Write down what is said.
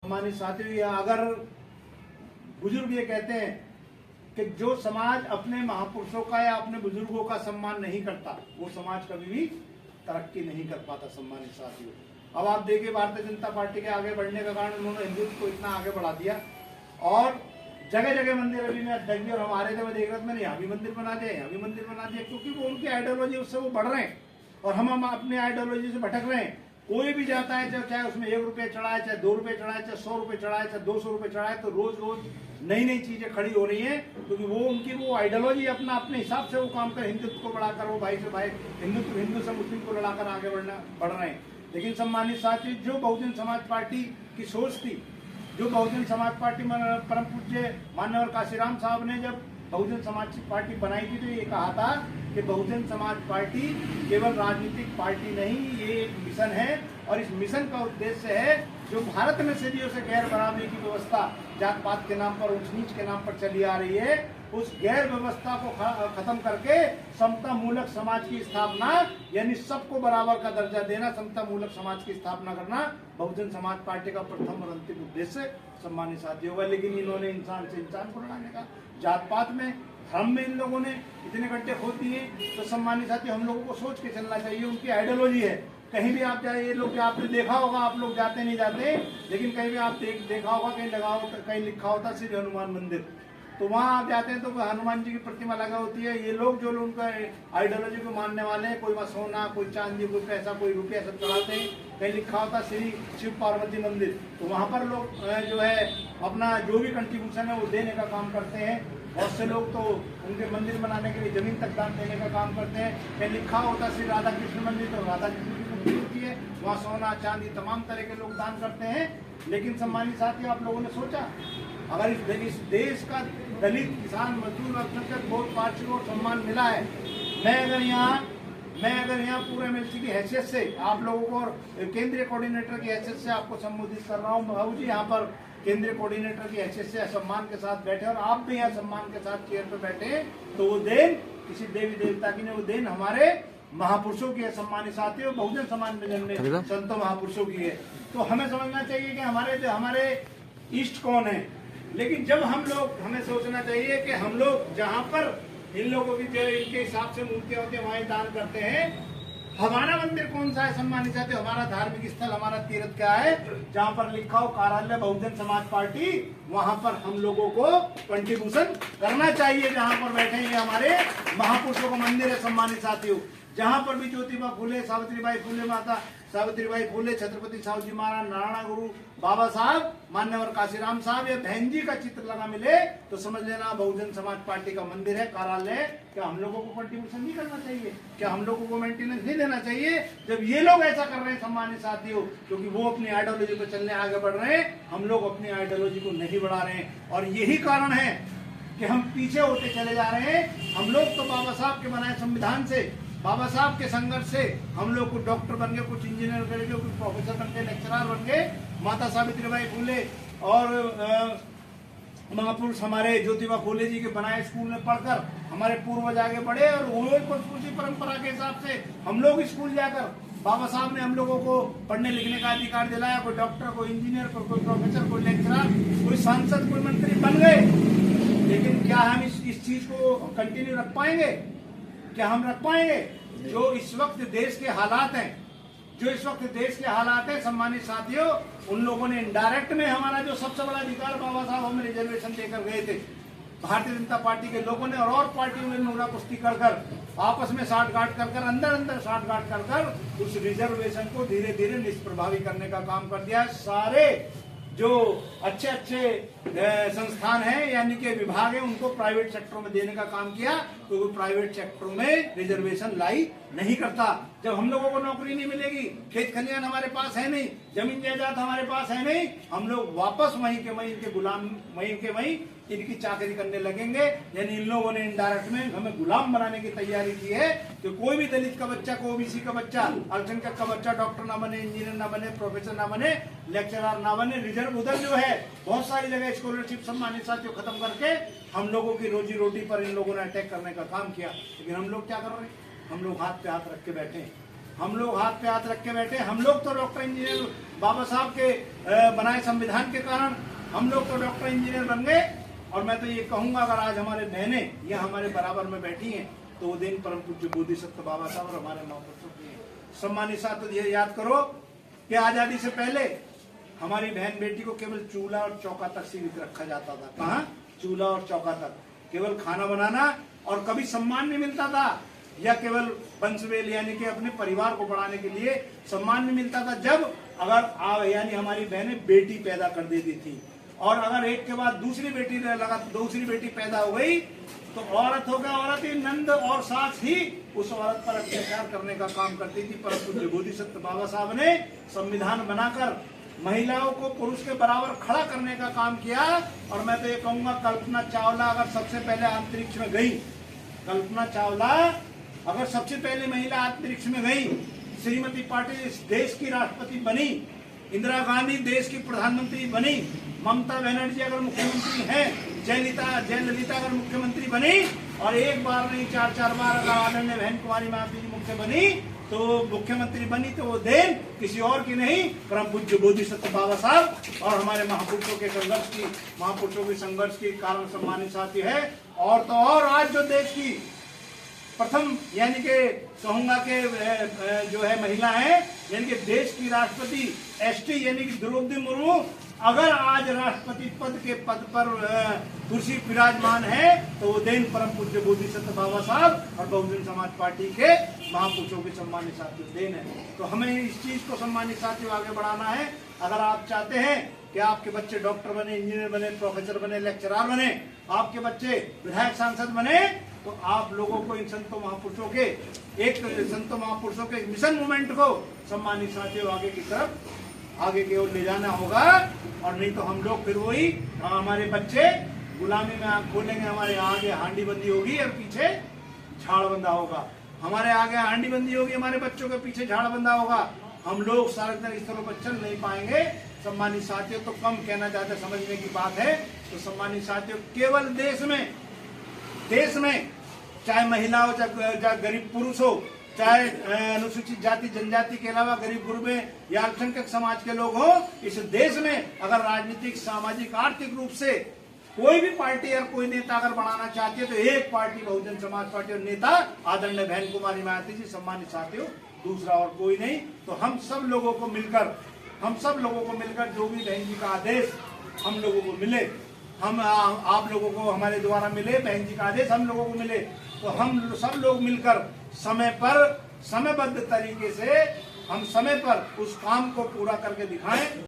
हमारे साथियों, अगर बुजुर्ग ये कहते हैं कि जो समाज अपने महापुरुषों का या अपने बुजुर्गों का सम्मान नहीं करता वो समाज कभी भी तरक्की नहीं कर पाता। सम्मानित साथियों, अब आप देखिए भारतीय जनता पार्टी के आगे बढ़ने का कारण उन्होंने हिंदुत्व को इतना आगे बढ़ा दिया और जगह जगह मंदिर अभी मैं देख और हमारे थे मैं देख रहा था, मैंने यहाँ भी मंदिर बना दिया, यहाँ भी मंदिर बना दिया, क्योंकि वो उनकी आइडियोलॉजी उससे वो बढ़ रहे हैं और हम अपने आइडियोलॉजी से भटक रहे हैं। कोई भी जाता है चाहे उसमें 1 रुपये चढ़ाए, चाहे 2 रुपये चढ़ाए, चाहे 100 रुपये चढ़ाए, चाहे 200 रुपये चढ़ाए, तो रोज रोज नई नई चीजें खड़ी हो रही हैं, क्योंकि वो उनकी वो आइडियोलॉजी अपने हिसाब से वो काम कर हिंदुत्व को बढ़ाकर वो भाई से भाई हिंदू से मुस्लिम को लड़ाकर आगे बढ़ रहे हैं। लेकिन सम्मानित साथी, जो बहुजन समाज पार्टी की सोच थी, जो बहुजन समाज पार्टी परम पूज्य माननीय काशीराम साहब ने जब बहुजन समाज पार्टी बनाई थी तो ये कहा था कि बहुजन समाज पार्टी केवल राजनीतिक पार्टी नहीं, ये एक मिशन है और इस मिशन का उद्देश्य है जो भारत में सदियों से गैर बराबरी की व्यवस्था जात पात के नाम पर, ऊंच नीच के नाम पर चली आ रही है, उस गैर व्यवस्था को खत्म करके समता मूलक समाज की स्थापना, यानी सबको बराबर का दर्जा देना, समता मूलक समाज की स्थापना करना बहुजन समाज पार्टी का प्रथम और अंतिम उद्देश्य सम्मानित साथी होगा। लेकिन इन्होंने इंसान से इंसान को लड़ाने का, जात पात में, धर्म में इन लोगों ने इतने गड्ढे खोद दिए। तो सम्मानित साथी, हम लोगों को सोच के चलना चाहिए। उनकी आइडियोलॉजी है, कहीं भी आप जाए, ये लोग आपने देखा होगा, आप लोग जाते नहीं जाते, लेकिन कहीं भी आप देखा होगा, कहीं लिखा होता श्री हनुमान मंदिर, तो वहाँ आप जाते हैं तो हनुमान जी की प्रतिमा लगा होती है। ये लोग जो उनका आइडियोलॉजी को मानने वाले हैं, कोई सोना, कोई चांदी, कोई पैसा, कोई रुपया सब चढ़ाते हैं। कहीं लिखा होता श्री शिव पार्वती मंदिर, तो वहाँ पर लोग जो है अपना जो भी कंट्रीब्यूशन है वो देने का काम करते हैं। बहुत से लोग तो उनके मंदिर बनाने के लिए जमीन तक दान देने का काम करते हैं। कहीं लिखा होता श्री राधा कृष्ण मंदिर, तो राधा कृष्ण की मूर्ति होती है, वहाँ सोना चांदी तमाम तरह के लोग दान करते हैं। लेकिन सम्मानित साथी, आप लोगों ने सोचा अगर इस देश का दलित, किसान, मजदूर, अल्पसंख्यक बहुत पार्टी को सम्मान मिला है, मैं अगर यहाँ पूरे एमएलसी की हैसियत से आप लोगों को केंद्रीय कोऑर्डिनेटर की हैसियत से आपको संबोधित कर रहा हूँ, बाबू जी यहाँ पर केंद्रीय कोऑर्डिनेटर की हैसियत से सम्मान के साथ बैठे और आप भी यहाँ सम्मान के साथ चेयर पर बैठे, तो वो देन किसी देवी देवता की नहीं, वो देन हमारे महापुरुषों की है। सम्मानित साथियों, बहुजन समाज में जन्मे संतों महापुरुषों की है। तो हमें समझना चाहिए कि हमारे इष्ट कौन है। लेकिन जब हमें सोचना चाहिए कि हम लोग जहाँ पर इन लोगों की जो इनके हिसाब से मूर्तियां होती है वहाँ दान करते हैं, हमारा मंदिर कौन सा है सम्मानित साथी, हमारा धार्मिक स्थल, हमारा तीर्थ क्या है, जहाँ पर लिखा हो कार्यालय बहुजन समाज पार्टी, वहाँ पर हम लोगों को कंट्रीब्यूशन करना चाहिए। जहाँ पर बैठे ये हमारे महापुरुषों का मंदिर है सम्मानित साथियों, जहाँ पर भी ज्योतिबा फूले, सावित्रीबाई फूले माता, सावित्रीबाई फूले, छत्रपति साहू जी महाराज, नारायण गुरु, बाबा साहब, मान्यवर काशीराम साहब या बहन जी का चित्र लगा मिले तो समझ लेना बहुजन समाज पार्टी का मंदिर है, कार्यालय। क्या हम लोगों को कंट्रीब्यूशन नहीं करना चाहिए? क्या हम लोगों को मेंटेनेंस नहीं देना चाहिए? जब ये लोग ऐसा कर रहे हैं सम्मानित साथियों, क्योंकि वो अपनी आइडियोलॉजी को चलने आगे बढ़ रहे हैं, हम लोग अपनी आइडियोलॉजी को नहीं बढ़ा रहे हैं। और यही कारण है कि हम पीछे होते चले जा रहे हैं। हम लोग तो बाबा साहब के बनाए संविधान से, बाबा साहब के संघर्ष से हम लोग कुछ डॉक्टर बन गए, कुछ इंजीनियर बन गए, कुछ प्रोफेसर बन गए, लेक्चरर बन गए। माता सावित्रीबाई फूले और महापुरुष हमारे ज्योतिबा फूले जी के बनाए स्कूल में पढ़कर हमारे पूर्वज आगे बढ़े और उसी परंपरा के हिसाब से हम लोग स्कूल जाकर बाबा साहब ने हम लोगों को पढ़ने लिखने का अधिकार दिलाया। कोई डॉक्टर, कोई इंजीनियर, कोई प्रोफेसर, कोई लेक्चरर, कोई सांसद, कोई मंत्री बन गए। लेकिन क्या हम इस चीज को कंटिन्यू रख पाएंगे? क्या हम रख पाएंगे? जो इस वक्त देश के हालात हैं, सम्मानित साथियों, उन लोगों ने इनडायरेक्ट में हमारा जो सबसे बड़ा अधिकार बाबा साहब हमें रिजर्वेशन देकर गए थे, भारतीय जनता पार्टी के लोगों ने और पार्टियों में नोरा कुश्ती कर आपस में साठगांठ कर अंदर साठगांठ कर उस रिजर्वेशन को धीरे धीरे निष्प्रभावी करने का काम कर दिया। सारे जो अच्छे संस्थान हैं यानी कि विभाग है, उनको प्राइवेट सेक्टर में देने का काम किया, तो वो प्राइवेट सेक्टर में रिजर्वेशन लाई नहीं करता। जब हम लोगों को नौकरी नहीं मिलेगी, खेत खलियान हमारे पास है नहीं, जमीन जायदाद हमारे पास है नहीं, हम लोग वापस वहीं इनके गुलाम, वहीं इनकी चाकरी करने लगेंगे। यानी इन लोगों ने इनडायरेक्ट में हमें गुलाम बनाने की तैयारी की है कि कोई भी दलित का बच्चा, कोई ओबीसी का बच्चा, अल्पसंख्यक का बच्चा डॉक्टर ना बने, इंजीनियर ना बने, प्रोफेसर ना बने, लेक्चरर ना बने। रिजर्व उधर जो है बहुत सारी जगह स्कॉलरशिप सम्मानित साथियों खत्म करके हम लोगों की रोजी रोटी पर इन लोगों ने अटैक करने का काम किया। लेकिन हम लोग क्या कर रहे हैं? हम लोग हाथ पे हाथ रख के बैठे हैं। हम लोग तो डॉक्टर, इंजीनियर, बाबा साहब के बनाए संविधान के कारण हम लोग तो डॉक्टर इंजीनियर बन गए। और मैं तो ये कहूंगा, अगर आज हमारे बहनें या हमारे बराबर में बैठी हैं तो वो दिन परम पूज्य बोधिसत्व बाबा साहब और हमारे महापुरुषों की है। सम्मानित साथ ये याद करो कि आजादी से पहले हमारी बहन बेटी को केवल चूल्हा और चौका तक सीमित रखा जाता था। कहाँ? चूल्हा और चौका तक, केवल खाना बनाना, और कभी सम्मान नहीं मिलता था, या केवल वंशवेल यानी कि अपने परिवार को बढ़ाने के लिए सम्मान नहीं मिलता था। जब अगर यानी हमारी बहनें बेटी पैदा कर देती थी, और अगर एक के बाद दूसरी बेटी लगा दूसरी बेटी पैदा हो गई तो औरत हो गया, औरत ही नंद और सास ही उस औरत पर अत्याचार करने का काम करती थी। परम पूज्य बोधिसत्व बाबा साहब ने संविधान बनाकर महिलाओं को पुरुष के बराबर खड़ा करने का काम किया। और मैं तो ये कहूंगा, कल्पना चावला अगर सबसे पहले अंतरिक्ष में गई, कल्पना चावला अगर सबसे पहले महिला अंतरिक्ष में गई, श्रीमती पाटिल इस देश की राष्ट्रपति बनी, इंदिरा गांधी देश की प्रधानमंत्री बनी, ममता बनर्जी अगर मुख्यमंत्री हैं, जयललिता अगर मुख्यमंत्री बनी, और एक बार नहीं 4-4 बार अगर आदरणीय बहन कुमारी महात्मा जी मुख्यमंत्री बनी तो वो देन किसी और की नहीं, परम पूज्य बोधिसत्व बाबा साहब और हमारे महापुरुषों के संघर्ष की कारण सम्मानित साथी है। और तो और आज जो देश की प्रथम यानी कि कहूंगा कि जो है महिला है, यानी कि देश की राष्ट्रपति एसटी यानी कि द्रौपदी मुर्मू अगर आज राष्ट्रपति पद के पद पर कुर्सी विराजमान है तो वो देन परम पूज्य बोधिसत्व बाबा साहब और बहुजन समाज पार्टी के महापुरुषों के सम्मानित साथियों देन है। तो हमें इस चीज को सम्मानित साथियों आगे बढ़ाना है। अगर आप चाहते हैं कि आपके बच्चे डॉक्टर बने, इंजीनियर बने, प्रोफेसर बने, लेक्चरर बने, आपके बच्चे विधायक सांसद बने, तो आप लोगों को इन संतों महापुरुषों के मिशन मूवमेंट को सम्मानित साथियों आगे की ओर ले जाना होगा। और नहीं तो हम लोग फिर वही हमारे बच्चे गुलामी में आंख खोलेंगे, हमारे आगे हांडी बंदी होगी और पीछे झाड़ बंधा होगा, हमारे आगे हांडी बंदी होगी, हमारे बच्चों के पीछे झाड़ बंधा होगा, हम लोग सार्वजनिक स्थलों पर चल नहीं पाएंगे। सम्मानित साथियों, तो कम कहना चाहते समझने की बात है। तो सम्मानित साथियों, केवल देश में चाहे महिला हो, चाहे गरीब पुरुष हो, चाहे अनुसूचित जाति जनजाति के अलावा गरीब गुरबे या अल्पसंख्यक समाज के लोग हो, इस देश में अगर राजनीतिक, सामाजिक, आर्थिक रूप से कोई भी पार्टी या कोई नेता अगर बनाना चाहती है तो एक पार्टी बहुजन समाज पार्टी और नेता आदरणीय बहन कुमारी महात्मा जी सम्मानित साथियों, दूसरा और कोई नहीं। तो हम सब लोगों को मिलकर जो भी बहन जी का आदेश हम लोगों को मिले, हम आप लोगों को हमारे द्वारा मिले, बहन जी का आदेश हम लोगों को मिले, तो हम सब लोग मिलकर समयबद्ध तरीके से हम समय पर उस काम को पूरा करके दिखाएं।